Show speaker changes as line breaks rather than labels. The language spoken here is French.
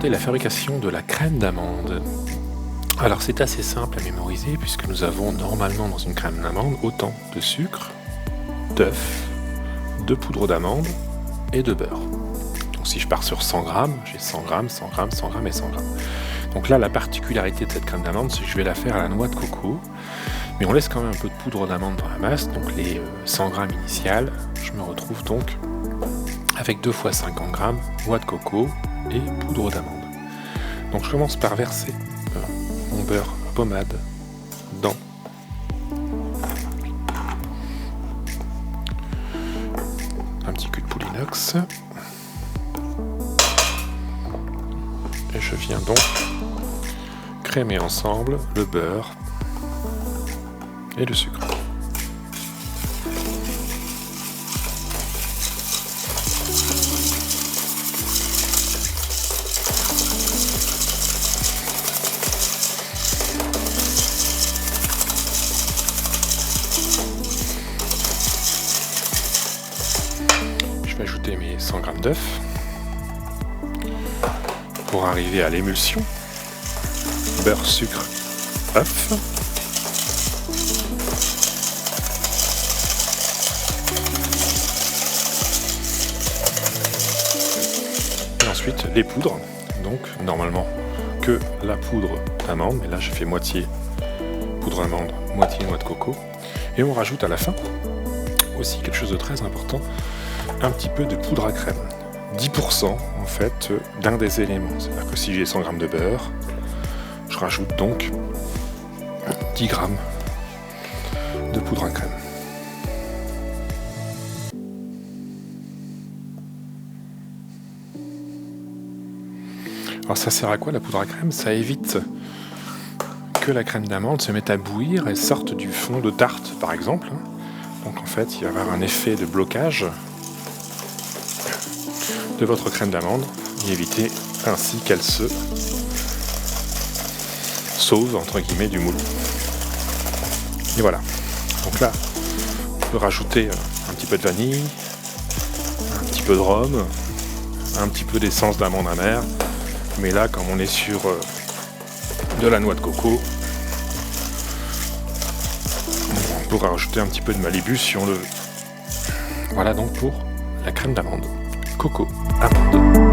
montrer la fabrication de la crème d'amande. Alors c'est assez simple à mémoriser puisque nous avons normalement dans une crème d'amande autant de sucre, d'œuf, de poudre d'amande et de beurre. Donc si je pars sur 100 grammes, j'ai 100 grammes, 100 grammes, 100 grammes et 100 grammes. Donc là la particularité de cette crème d'amande c'est que je vais la faire à la noix de coco, mais on laisse quand même un peu de poudre d'amande dans la masse, donc les 100 grammes initiales, je me retrouve donc avec 2 fois 50 grammes noix de coco et poudre d'amande. Donc je commence par verser mon beurre pommade dans un petit cul de poule inox et je viens donc crémer ensemble le beurre et le sucre. Je vais ajouter mes 100 g d'œuf pour arriver à l'émulsion. Beurre, sucre, œuf. Et ensuite les poudres. Donc normalement que la poudre d'amande, mais là j'ai fait moitié poudre d'amande, moitié noix de coco. Et on rajoute à la fin aussi quelque chose de très important, un petit peu de poudre à crème. 10% en fait d'un des éléments. C'est-à-dire que si j'ai 100 g de beurre, je rajoute donc 10 g de poudre à crème. Alors ça sert à quoi la poudre à crème? Ça évite que la crème d'amande se mette à bouillir et sorte du fond de tarte par exemple. Donc en fait il va y avoir un effet de blocage de votre crème d'amande et éviter ainsi qu'elle se sauve entre guillemets du moule. Et voilà. Donc là, on peut rajouter un petit peu de vanille, un petit peu de rhum, un petit peu d'essence d'amande amère. Mais là, comme on est sur de la noix de coco, on peut rajouter un petit peu de Malibu si on le veut. Voilà donc pour la crème d'amande. Coco, amande.